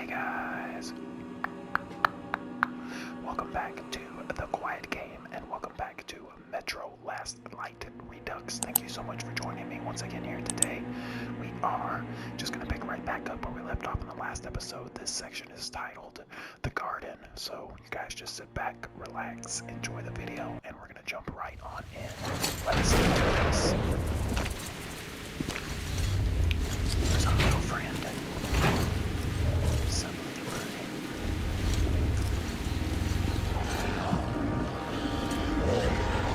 Hey guys, welcome back to The Quiet Game and welcome back to Metro Last Light Redux. Thank you so much for joining me once again here today. We are just going to pick right back up where we left off in the last episode. This section is titled The Garden, so you guys just sit back, relax, enjoy the video, and we're going to jump right on in. Let's do this. There's our little friend.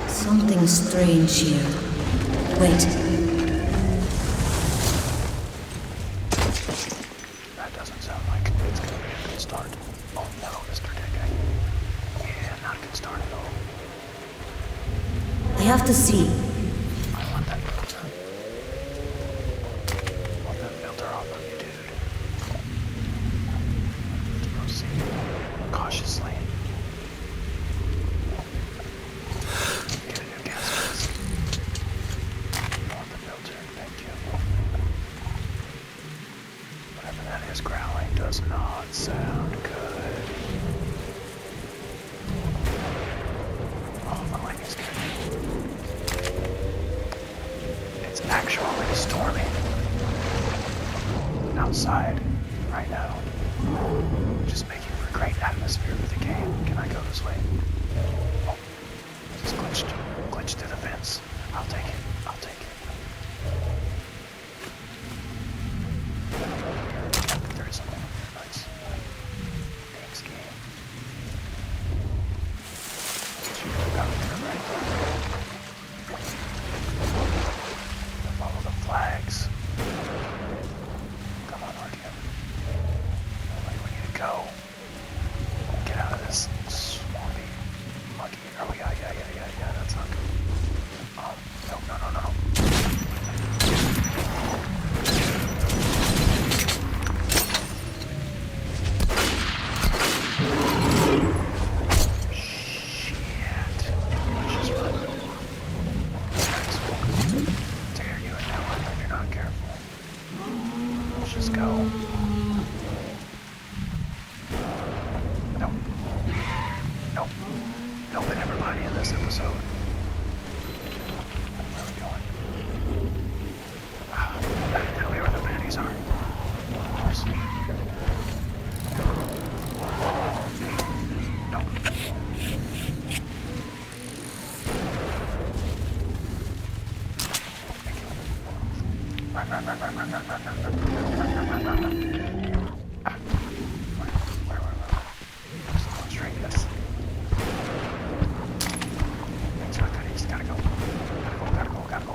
Something strange here. Wait. That doesn't sound like it's going to be a good start. Oh no, Mr. Decay. Yeah, not a good start at all. I have to see. I want that filter. I want that filter off of you, dude. Let's proceed cautiously. Get a new gas mask. I want the filter, thank you. Whatever that is growling does not sound good. Oh, the light is good. It's actually storming outside right now. Just making for a great atmosphere for the game. Can I go this way? Oh, just glitched through the fence. I'll take it. There is something. Nice. Thanks, game. You got there, right? Follow the flags. Come on, Artyom. Where do we need to go? Get out of this swampy, muggy. Oh, yeah, that's not good. No. Shit. Let's just run. Tear you in now if you're not careful. Let's just go. Nope, and everybody in this episode. Where are we going? Tell me where the baddies are. Of course. Nope. Where? Just go straight, yes. Things are good, he's gotta go. Gotta go.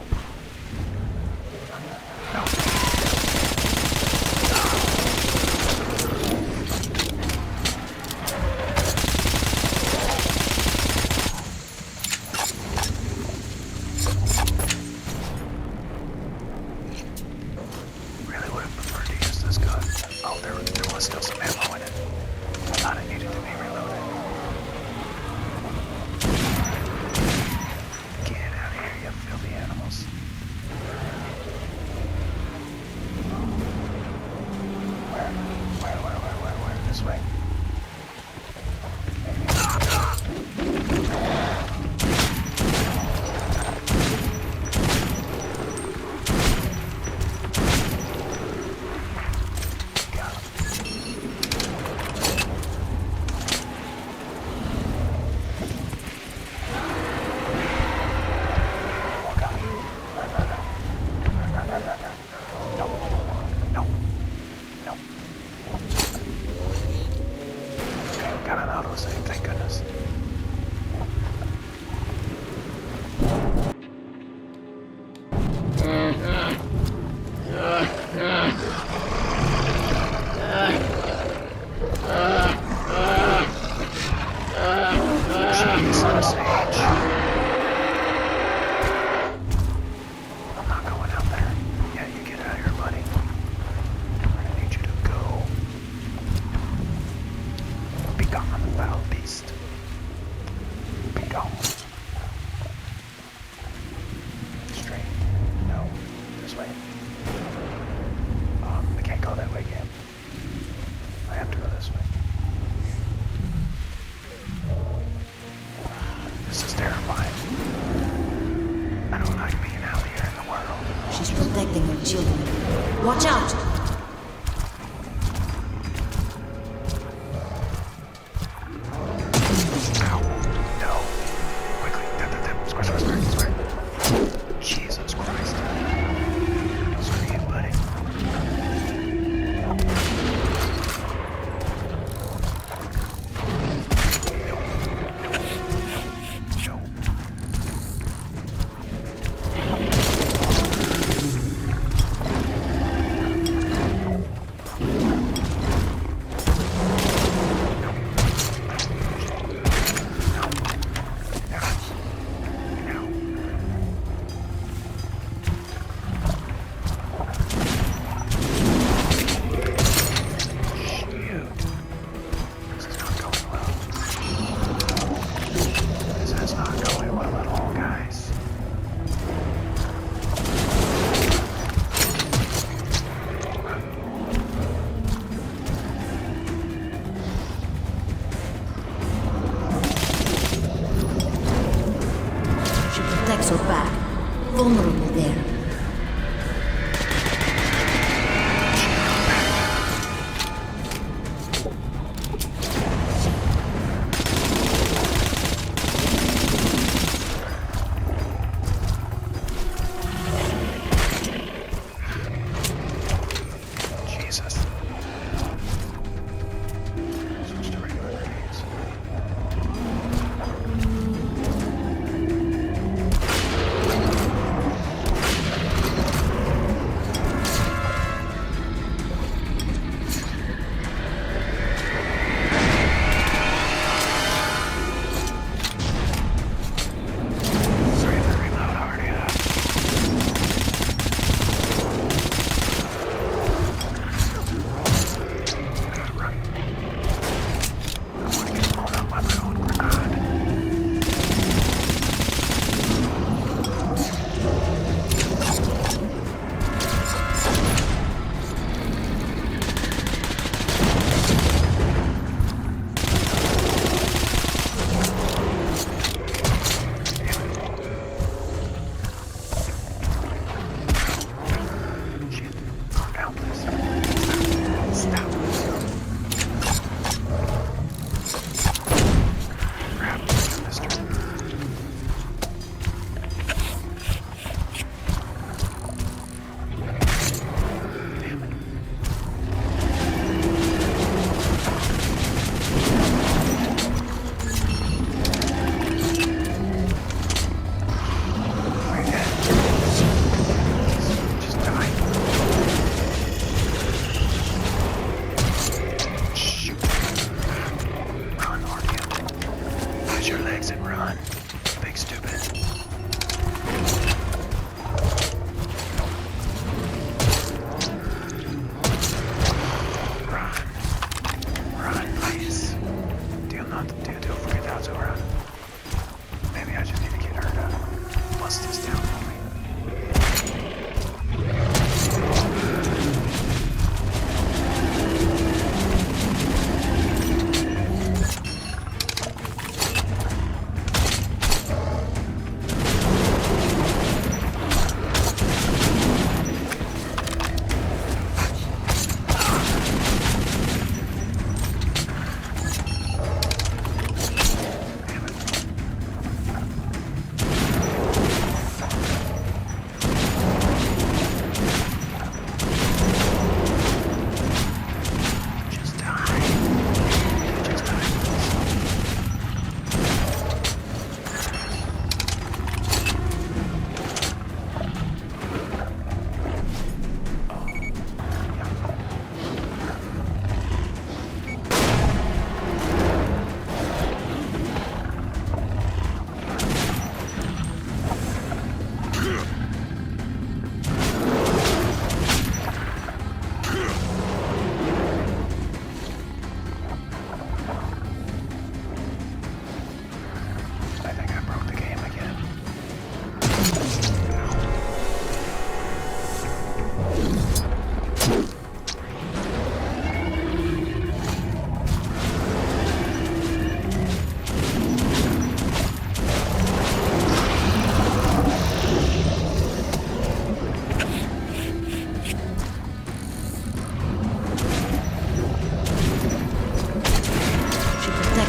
No. Really would have preferred to use this gun. Oh, there was still some ammo in it. I thought it needed to be reloaded. Get out of here, you filthy animals. Where? This way. Got him. Walk out. No.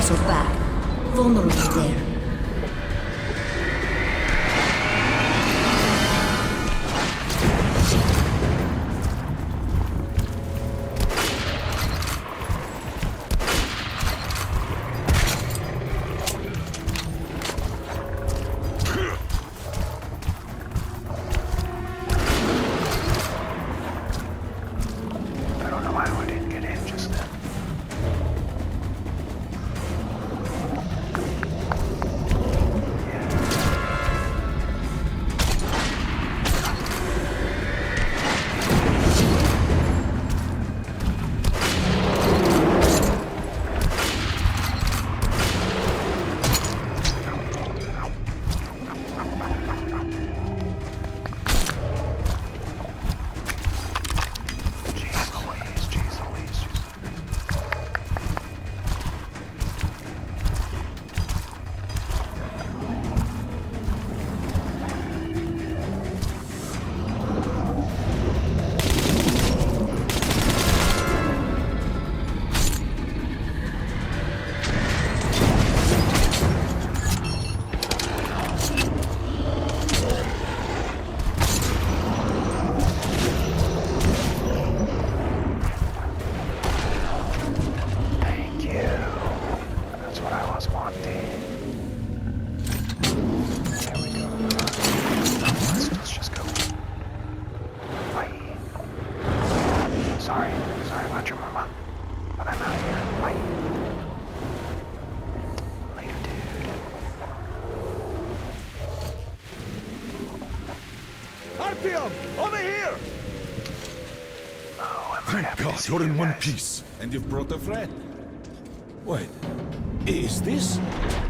Redux are back. Vulnerable there. I don't know why I didn't get in just then. Jeez Louise, jeez Louise, thank you. That's what I was wanting. There we go. Let's just go. Bye. Sorry about your mama. But I'm out here. Bye. Later, dude. Artyom, over here! Oh, I'm Thank happy to God see you're you in one guys. piece, and you've brought a friend. Wait, is this?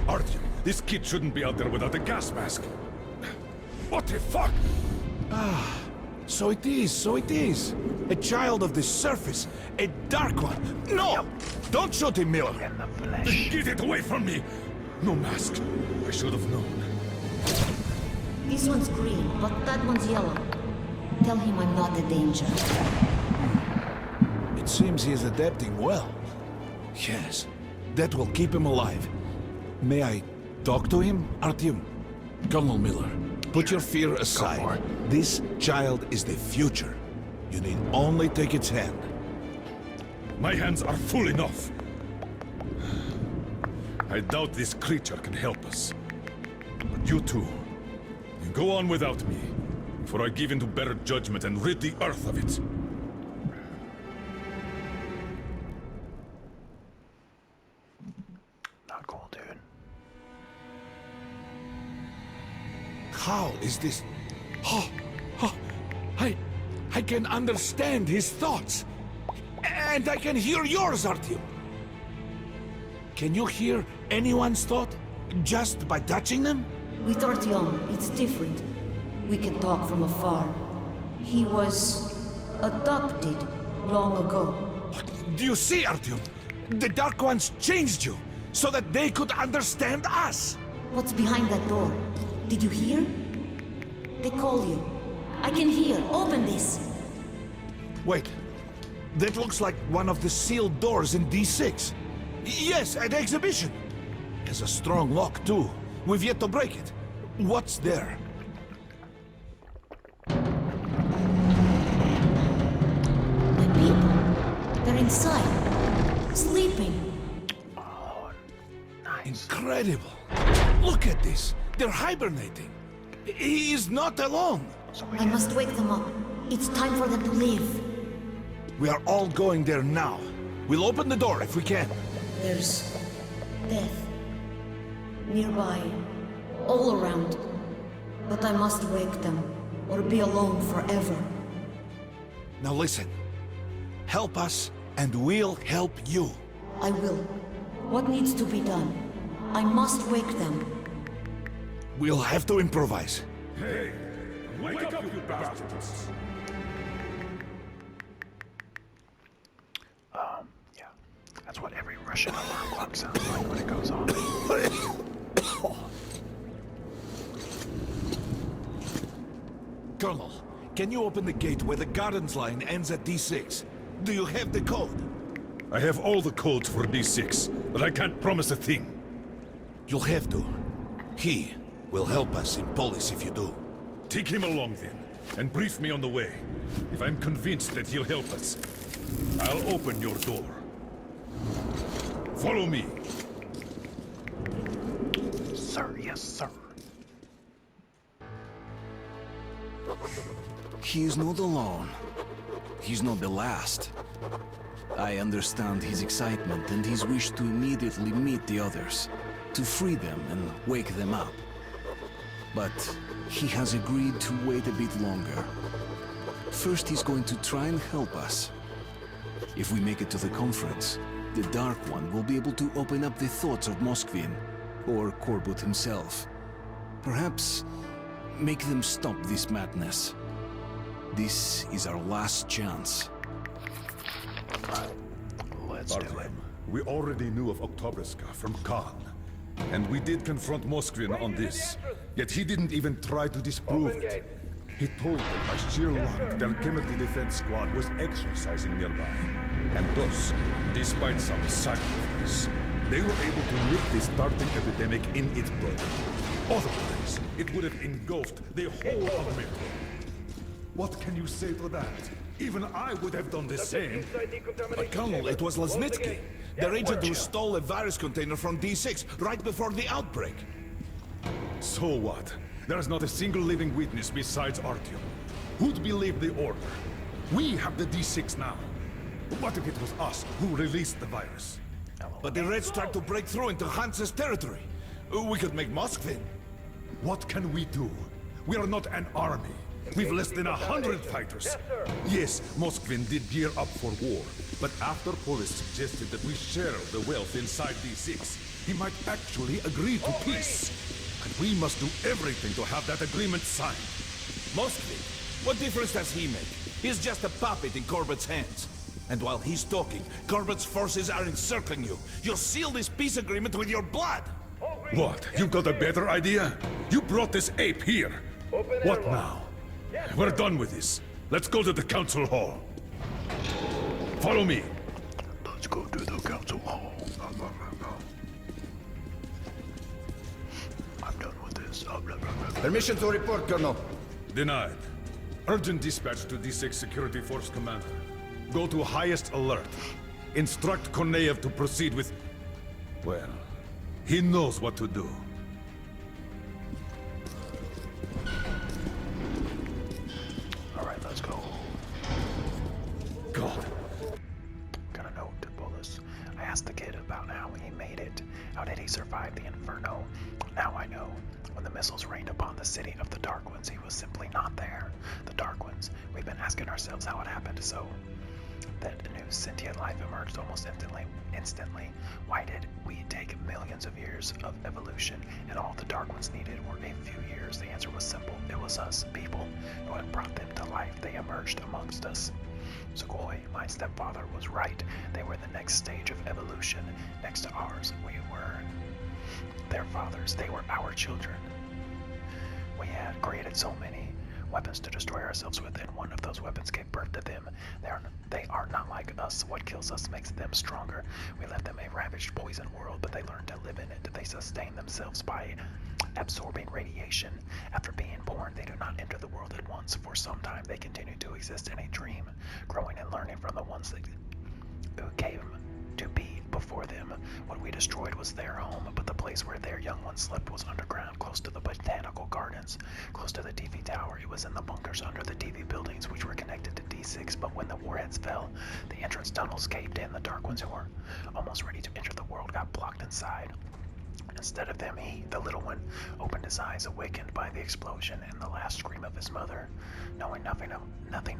Artyom, this kid shouldn't be out there without a gas mask. What the fuck? Ah, so it is. A child of the surface, a dark one. No! Don't shoot him, Miller! In the flesh. Get it away from me! No mask. I should have known. This one's green, but that one's yellow. Tell him I'm not a danger. It seems he is adapting well. Yes, that will keep him alive. May I talk to him, Artyom? Colonel Miller, put your fear for aside. it. This child is the future. You need only take its hand. My hands are full enough. I doubt this creature can help us. But you two, you go on without me, before I give in to better judgment and rid the Earth of it. Not cool, dude. How is this? Oh, I can understand his thoughts. And I can hear yours, Artyom. Can you hear anyone's thought just by touching them? With Artyom, it's different. We can talk from afar. He was adopted long ago. Do you see, Artyom? The Dark Ones changed you so that they could understand us. What's behind that door? Did you hear? They call you. I can hear. Open this. Wait, that looks like one of the sealed doors in D6. Yes, at exhibition. Has a strong lock, too. We've yet to break it. What's there? The people. They're inside. Sleeping. Oh, nice. Incredible. Look at this. They're hibernating. He is not alone. So we I must wake them up. It's time for them to live. We are all going there now. We'll open the door if we can. There's death. Nearby. All around. But I must wake them, or be alone forever. Now listen. Help us, and we'll help you. I will. What needs to be done? I must wake them. We'll have to improvise. Hey, wake up, you bastards! Yeah. That's what every Russian alarm clock sounds like when it goes off. Colonel, can you open the gate where the gardens line ends at D6? Do you have the code? I have all the codes for D6, but I can't promise a thing. You'll have to. He will help us in Polis if you do. Take him along then, and brief me on the way. If I'm convinced that he'll help us, I'll open your door. Follow me. Sir, yes, sir. He is not alone. He's not the last. I understand his excitement and his wish to immediately meet the others, to free them and wake them up. But he has agreed to wait a bit longer. First, he's going to try and help us. If we make it to the conference, the Dark One will be able to open up the thoughts of Moskvin, or Korbut himself. Perhaps make them stop this madness. This is our last chance. Let's do it. Artyom, we already knew of Oktoberska from Khan. And we did confront Moskvin on this. Yet he didn't even try to disprove it. He told them by sheer luck their chemical defense squad was exercising nearby. And thus, despite some sacrifice, they were able to nip the starting epidemic in its bud. Otherwise, it would have engulfed the whole of Metro. What can you say to that? Even I would have done the same. But Colonel, it was Lasnitsky, their agent who stole a virus container from D6 right before the outbreak. So what? There's not a single living witness besides Artyom. Who'd believe the order? We have the D6 now. What if it was us who released the virus? But the Reds tried to break through into Hansa's territory. We could make Moskvin. What can we do? We are not an army. We've less than 100 fighters. Yes, Moskvin did gear up for war, but after Polis suggested that we share the wealth inside D6, he might actually agree to peace. And we must do everything to have that agreement signed. Moskvin? What difference does he make? He's just a puppet in Corbett's hands. And while he's talking, Corbett's forces are encircling you. You'll seal this peace agreement with your blood! What? You got a better idea? You brought this ape here. What now? We're done with this. Let's go to the council hall. Follow me. Let's go to the council hall. I'm done with this. Permission to report, Colonel. Denied. Urgent dispatch to D6 Security Force Commander. Go to highest alert. Instruct Korneyev to proceed with... Well, he knows what to do. Alright, let's go. God. Got a note to Polis. I asked the kid about how he made it. How did he survive the inferno? Now I know. When the missiles rained upon the city of the Dark Ones, he was simply not there. The Dark Ones. We've been asking ourselves how it happened, so... that new sentient life emerged almost instantly. Why did we take millions of years of evolution and all the Dark Ones needed were a few years? The answer was simple. It was us, people, who had brought them to life. They emerged amongst us. Sugoi, my stepfather, was right. They were the next stage of evolution. Next to ours, we were their fathers. They were our children. We had created so many weapons to destroy ourselves with, and one of those weapons gave birth to them. They are not like us. What kills us makes them stronger. We left them a ravaged poison world, but they learned to live in it. They sustain themselves by absorbing radiation. After being born, they do not enter the world at once. For some time, they continue to exist in a dream, growing and learning from the ones who came to be before them. What we destroyed was their home, but the place where their young ones slept was underground, close to the botanical gardens, close to the TV tower. It was in the bunkers under the TV buildings, which were connected to D6, but when the warheads fell, the entrance tunnels caved in. The Dark Ones who were almost ready to enter the world got blocked inside. Instead of them, he, the little one, opened his eyes, awakened by the explosion and the last scream of his mother, knowing nothing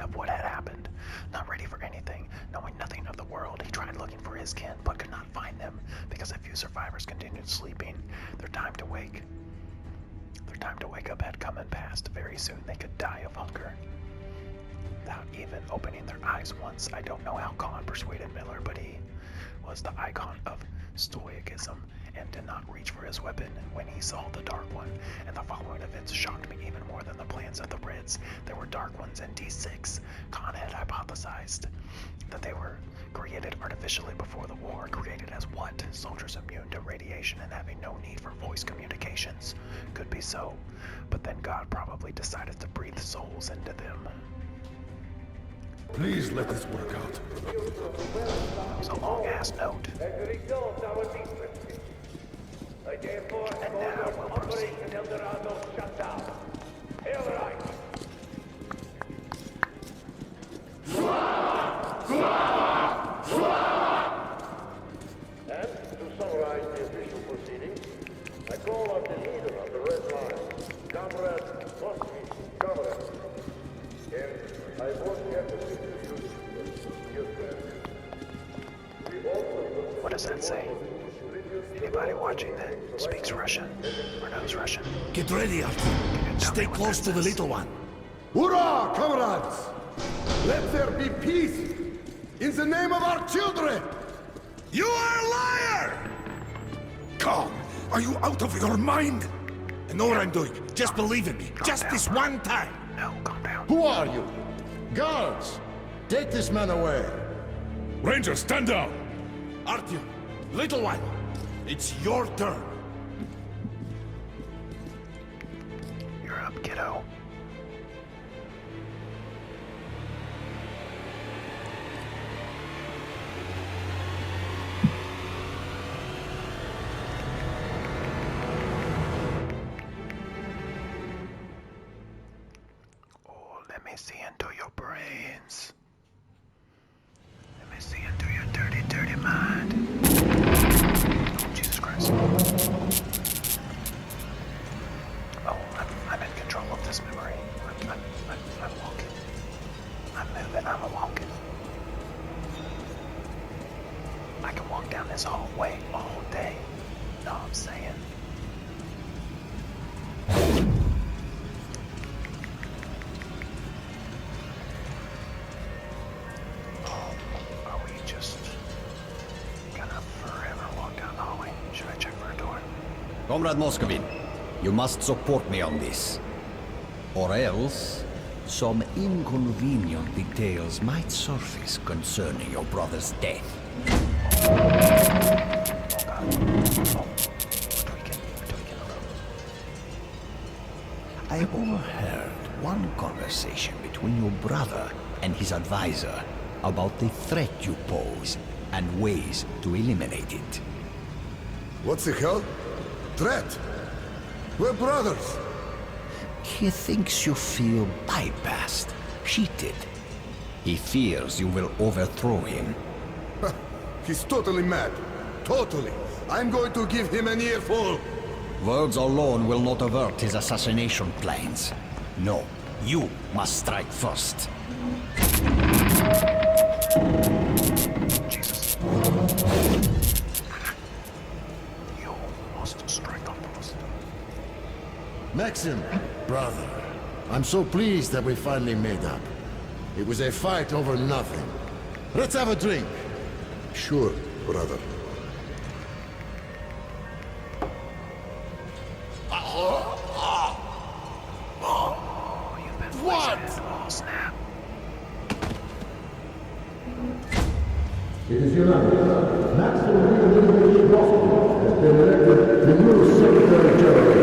of what had happened, not ready for anything, knowing nothing of the world. He tried looking for his kin, but could not find them, because a few survivors continued sleeping. Their time to wake up had come and passed. Very soon they could die of hunger. Without even opening their eyes once. I don't know how Khan persuaded Miller, but he was the icon of stoicism and did not reach for his weapon when he saw the Dark One, and the following events shocked me even more than the plans of the Reds. There were Dark Ones in D6. Khan had hypothesized that they were created artificially before the war. Created as what? Soldiers immune to radiation and having no need for voice communications. Could be so, but then God probably decided to breathe souls into them. Please let this work out. It was a long-ass note. And now we'll proceed. And to summarize the official proceedings, I call on the leader of the Red Line, Comrade Moskvich, Comrade. And I won't get to introduce you, friend. What does that say? Anybody watching that speaks Russian or knows Russian? Get ready, Artyom. Stay close to the little one. Hurrah, comrades! Let there be peace in the name of our children! You are a liar! Khan, are you out of your mind? I know what I'm doing. Just believe in me. Just this one time. No, calm down. Who are you? Guards! Take this man away. Ranger, stand down! Artyom, little one, it's your turn. You're up, kiddo. Oh, let me see into your brains. Let me see into your dirty, dirty mind. Oh, Jesus Christ. Oh, I'm in control of this memory. I'm walking. I'm moving, I'm walking. I can walk down this hallway all day. Know what I'm saying? Are we just gonna forever walk down the hallway? Should I check for a door? Comrade Moscovin, you must support me on this. Or else, some inconvenient details might surface concerning your brother's death. Oh god. Oh. Tweaking a little. I overheard one conversation between your brother and his advisor about the threat you pose and ways to eliminate it. What the hell? Threat? We're brothers! He thinks you feel bypassed, cheated. He fears you will overthrow him. He's totally mad. Totally. I'm going to give him an earful. Words alone will not avert his assassination plans. No, you must strike first. Jesus. You must strike up first. Maxim, brother, I'm so pleased that we finally made up. It was a fight over nothing. Let's have a drink. Sure, brother. Oh, you've been What? poisoned. Oh, snap. It is unanimous. Maxim Leonidovich Moskvich has been elected the new Secretary General of the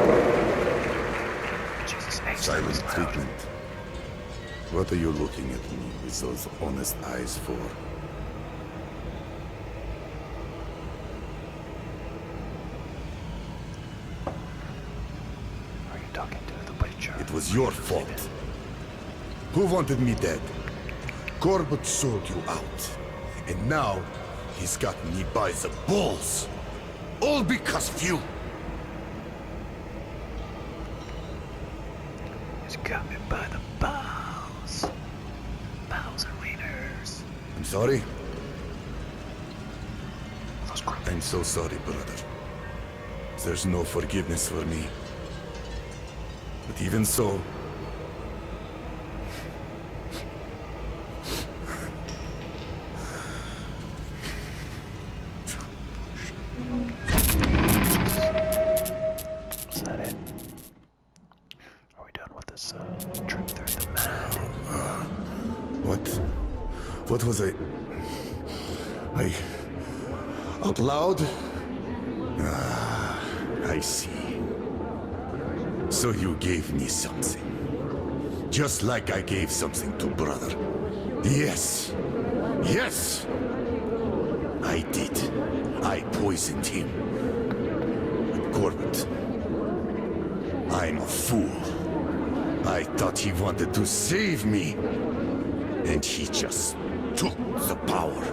party. Jesus, hey, Silent that was loud. treatment. What are you looking at me with those honest eyes for? Are you talking to the butcher? It was your fault. Who wanted me dead? Corbett sold you out. And now, he's got me by the balls. All because of you. He's got me by the balls. Balls and wieners. I'm sorry. Those grumpy. I'm so sorry, brother. There's no forgiveness for me. But even so... What was out loud? Ah, I see. So you gave me something. Just like I gave something to brother. Yes. Yes! I did. I poisoned him. But Corbett, I'm a fool. I thought he wanted to save me. And he just took the power.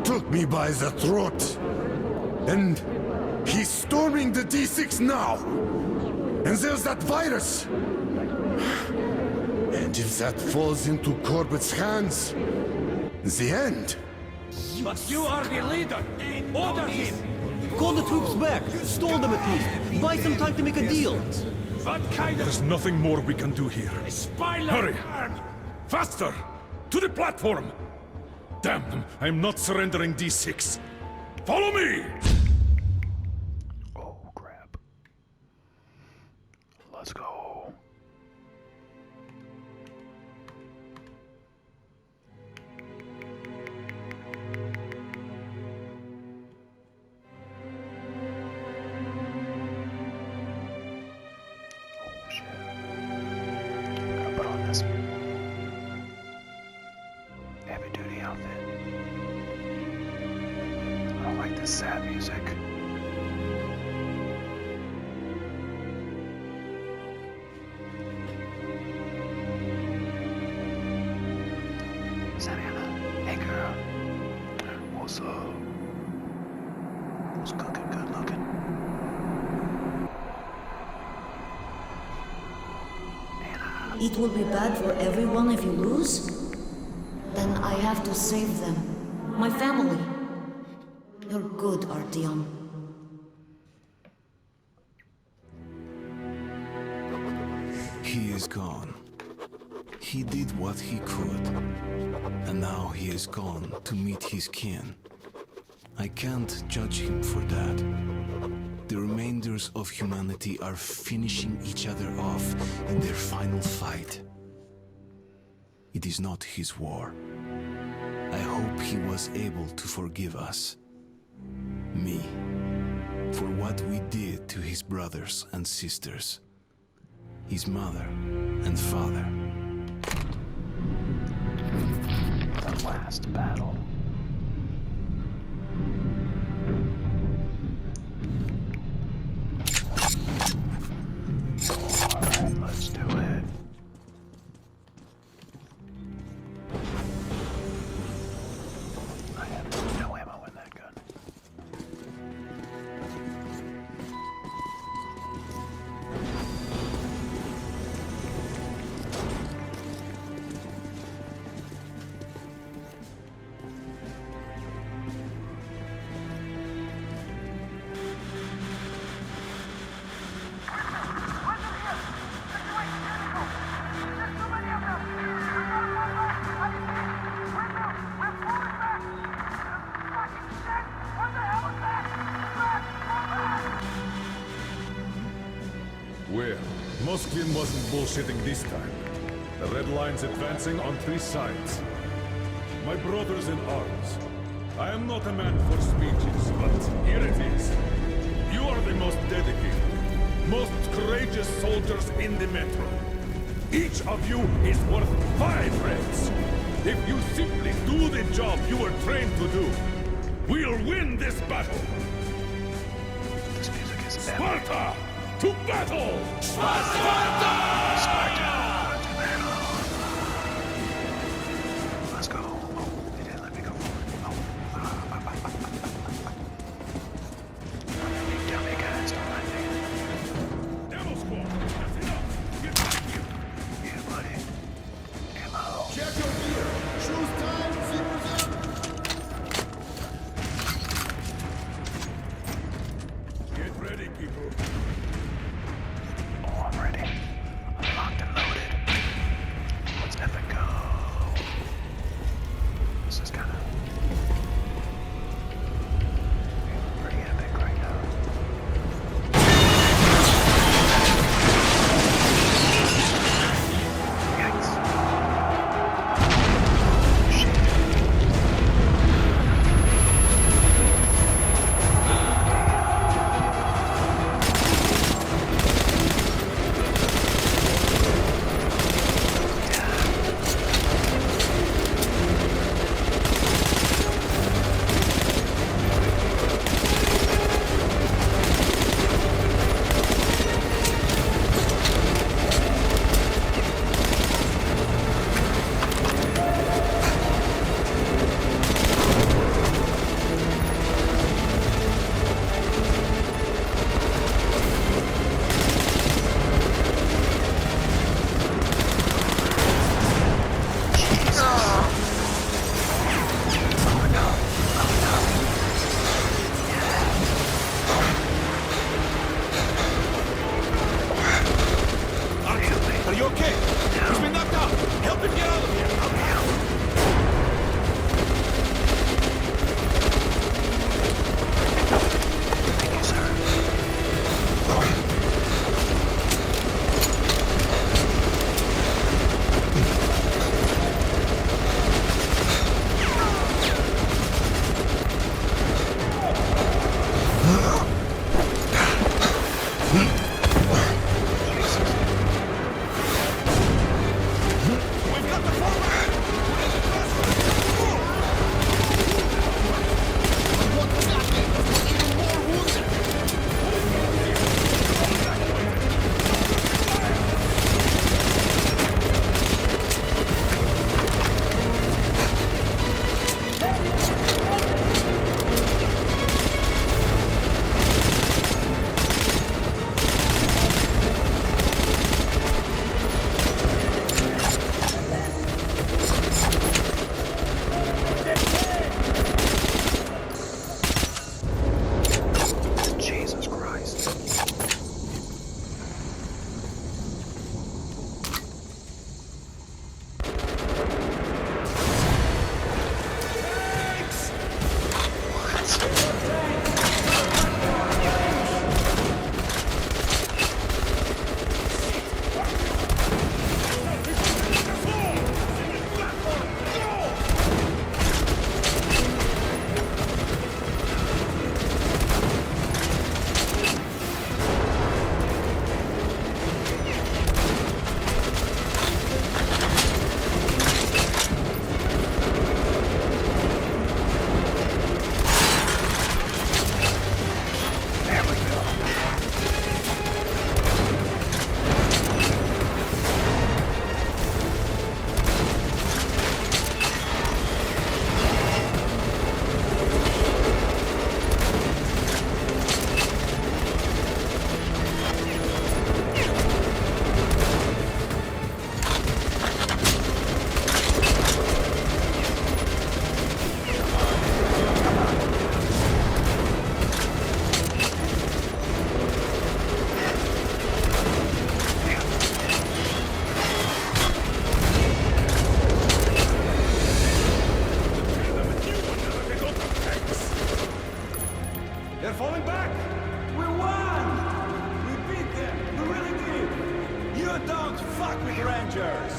Took me by the throat. And he's storming the D6 now. And there's that virus. And if that falls into Corbett's hands, the end. But you are the leader! Order him! Call the troops back! Stall them at least! Buy some time to make a deal! What kind of There's nothing more we can do here. spy Hurry! Faster! To the platform! Damn them! I'm not surrendering D6! Follow me! Oh, crap. Let's go. Oh, shit. I'm gonna put on this heavy-duty outfit. I don't like this sad music. Is that Anna? Hey girl. What's up? What's cooking? Good looking. Anna. It will be bad for everyone if you lose? Then I have to save them. My family. You're good, Artyom. He is gone. He did what he could. And now he is gone to meet his kin. I can't judge him for that. The remainders of humanity are finishing each other off in their final fight. It is not his war. I hope he was able to forgive us. Me. For what we did to his brothers and sisters. His mother and father. The last battle. Alright, let's do it. I have no ammo in that gun. Well, Moskvin wasn't bullshitting this time. The red line's advancing on 3 sides. My brothers in arms, I am not a man for speeches, but here it is. You are the most dedicated, most courageous soldiers in the Metro. Each of you is worth 5 reds. If you simply do the job you were trained to do, we'll win this battle! This music is epic. Sparta! To battle! Sparta! To battle! Let's go. Oh, they didn't let me go forward. You dummy guys, don't mind me. Ammo squad! That's enough! Get back here! Yeah, buddy. Ammo. Check your gear. Choose time, zippers up. Get ready, people. Oh, I'm ready. I'm locked and loaded. They're falling back! We won! We beat them! We really did! You don't fuck with Rangers!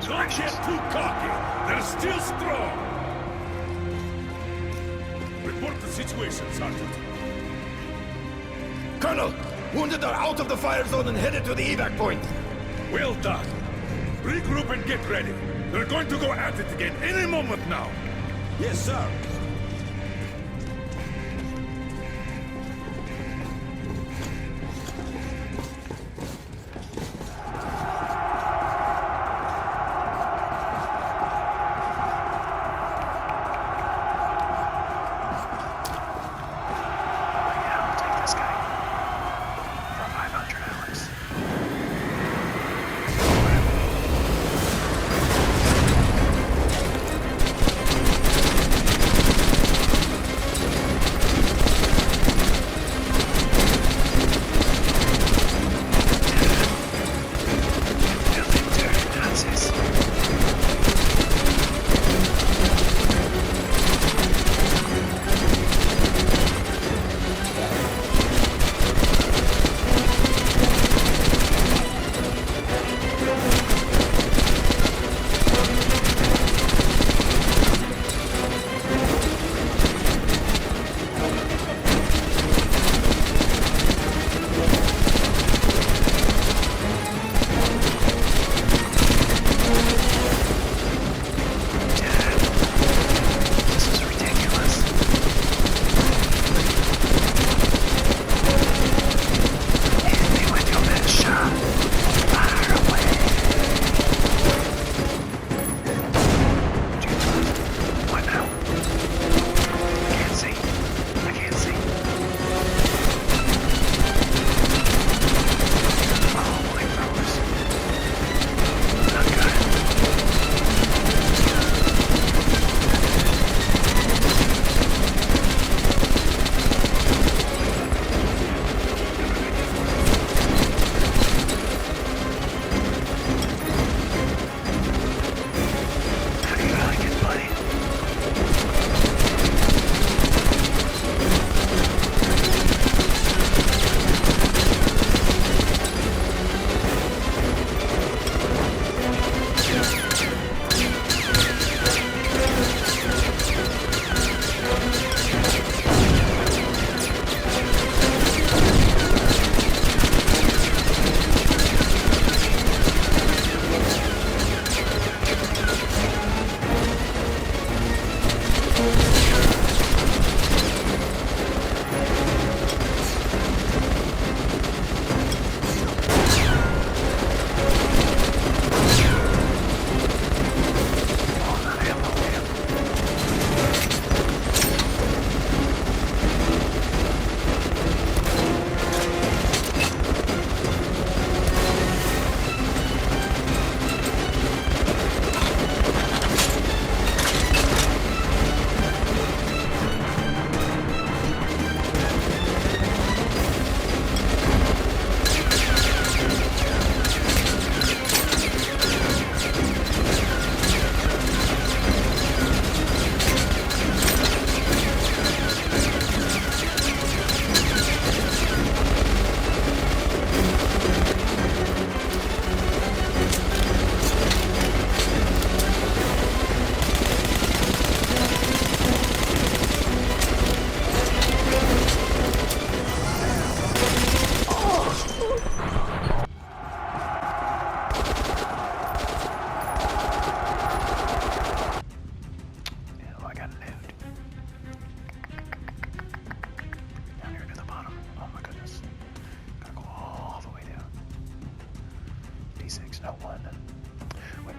Don't get too cocky! They're still strong! Report the situation, Sergeant. Colonel! Wounded are out of the fire zone and headed to the evac point! Well done. Regroup and get ready. They're going to go at it again any moment now. Yes, sir.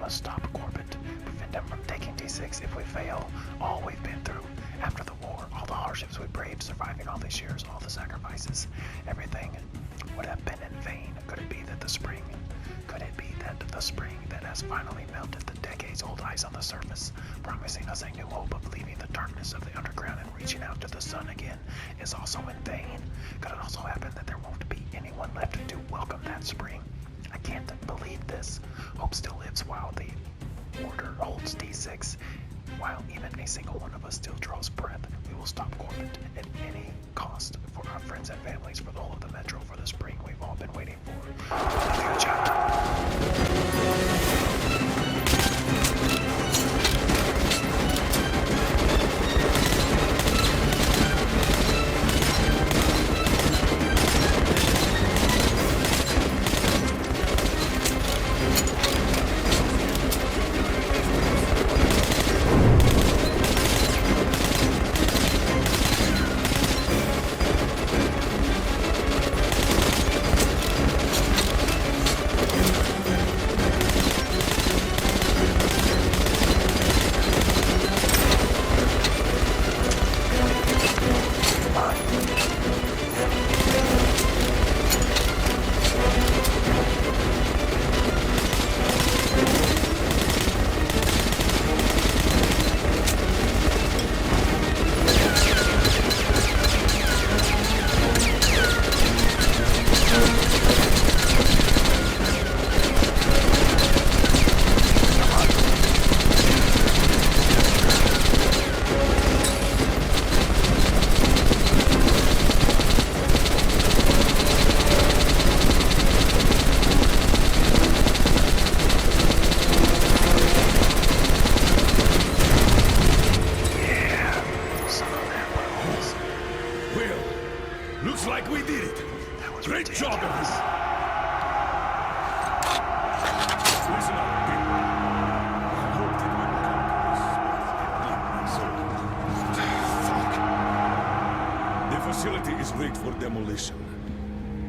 must stop Corbett, prevent him from taking D6 if we fail. All we've been through after the war, all the hardships we braved, surviving all these years, all the sacrifices, everything would have been in vain. Could it be that the spring, could it be that the spring that has finally melted the decades-old ice on the surface, promising us a new hope of leaving the darkness of the underground and reaching out to the sun again, is also in vain? Could it also happen that there won't be anyone left to welcome that spring? I can't believe this. Hope still lives while the Order holds D6. While even a single one of us still draws breath, we will stop Corbett at any cost families for the whole of the metro for the spring we've all been waiting for. Good job.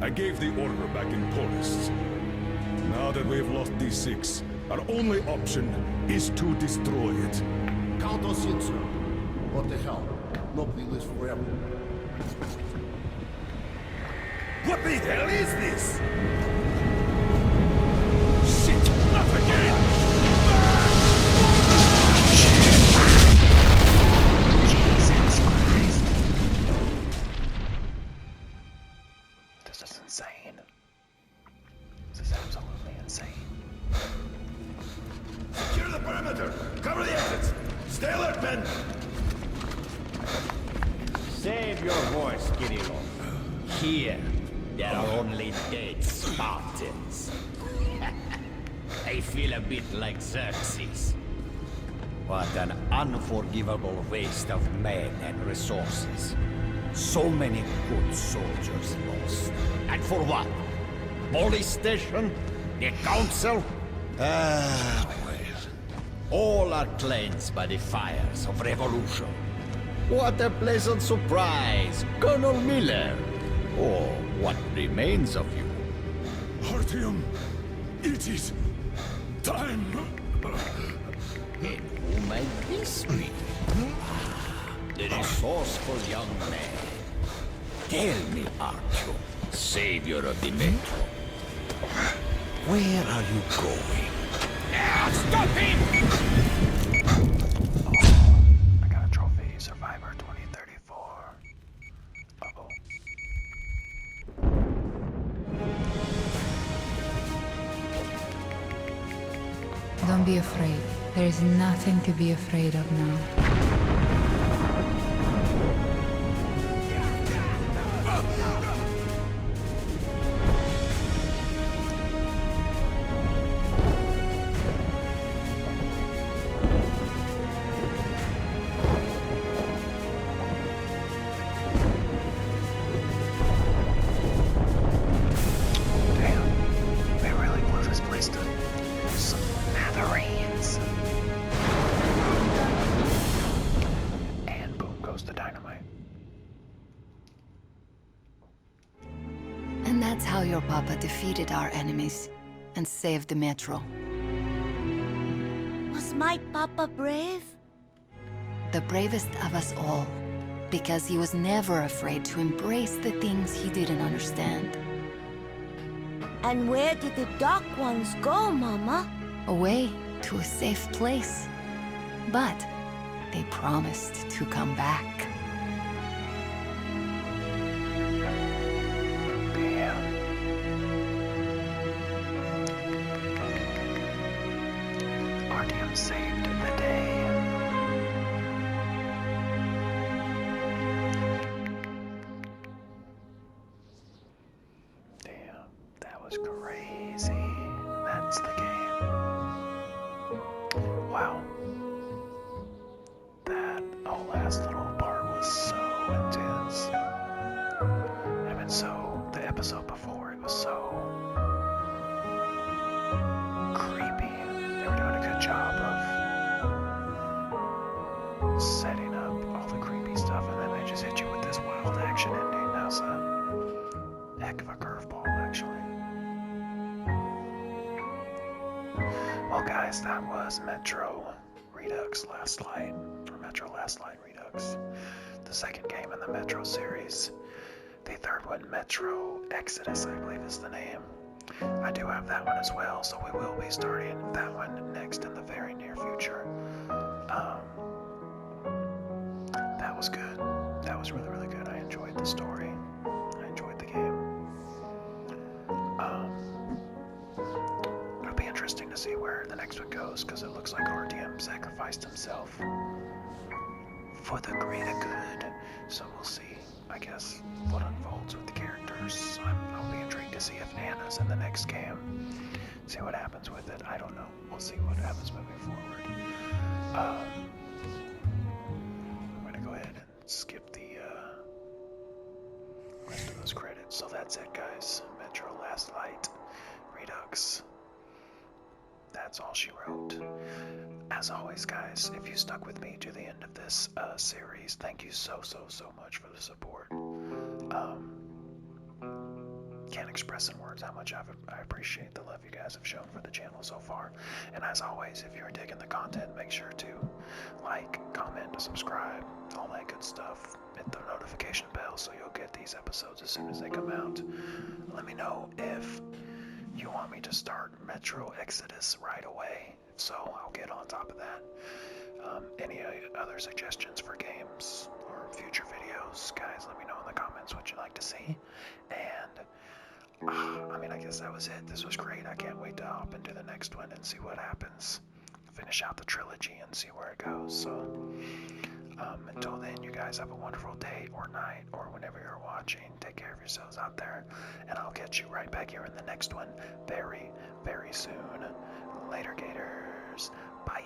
I gave the order back in Polis. Now that we've lost D6, our only option is to destroy it. Count us in, sir. What the hell? Nobody lives forever. What the hell is this? Shit! Not again! Jesus Christ. This is insane. This is absolutely insane. Secure the perimeter! Cover the exits! Stay alert, men! Save your voice, Kirillov. Here, there are only dead Spartans. I feel a bit like Xerxes. What an unforgivable waste of men and resources. So many good soldiers lost. And for what? Police station? The council? Ah, well. All are cleansed by the fires of revolution. What a pleasant surprise, Colonel Miller. Or what remains of you. Artyom, it is time. And who might this be? The resourceful young man. Tell me, Artyom, savior of the metro. Where are you going? Stop him! I got a trophy, Survivor 2034. Uh-oh. Don't be afraid. There is nothing to be afraid of now. And that's how your papa defeated our enemies and saved the metro. Was my papa brave? The bravest of us all, because he was never afraid to embrace the things he didn't understand. And where did the dark ones go, Mama? Away to a safe place. But they promised to come back. Artyom saved the day. intense. And then so, the episode before, it was so creepy. They were doing a good job of setting up all the creepy stuff, and then they just hit you with this wild action ending. That's a heck of a curveball, actually. Well, guys, that was Metro Redux Last Light, or Metro Last Light Redux, the second game in the Metro series. The third one, Metro Exodus, I believe is the name. I do have that one as well, so we will be starting that one next in the very near future. That was good. That was really, really good. I enjoyed the story. I enjoyed the game. It'll be interesting to see where the next one goes, because it looks like Artyom sacrificed himself for the greater good. So we'll see, I guess, what unfolds with the characters. I'll be intrigued to see if Anna's in the next game. See what happens with it. I don't know. We'll see what happens moving forward. I'm going to go ahead and skip the rest of those credits. So that's it, guys. Metro Last Light Redux. That's all she wrote. As always, guys, if you stuck with me to the end of this series, thank you so much for the support. Can't express in words how much I appreciate the love you guys have shown for the channel so far. And as always, if you're digging the content, make sure to like, comment, subscribe, all that good stuff. Hit the notification bell so you'll get these episodes as soon as they come out. Let me know if you want me to start Metro Exodus right away. If so, I'll get on top of that. Any other suggestions for games or future videos, guys, let me know in the comments what you'd like to see. And I mean, I guess that was it. This was great. I can't wait to hop into the next one and see what happens. Finish out the trilogy and see where it goes. So, until then, you guys have a wonderful day or night or whenever you're watching. Take care of yourselves out there. And I'll catch you right back here in the next one very, very soon. Later, Gators. Bye.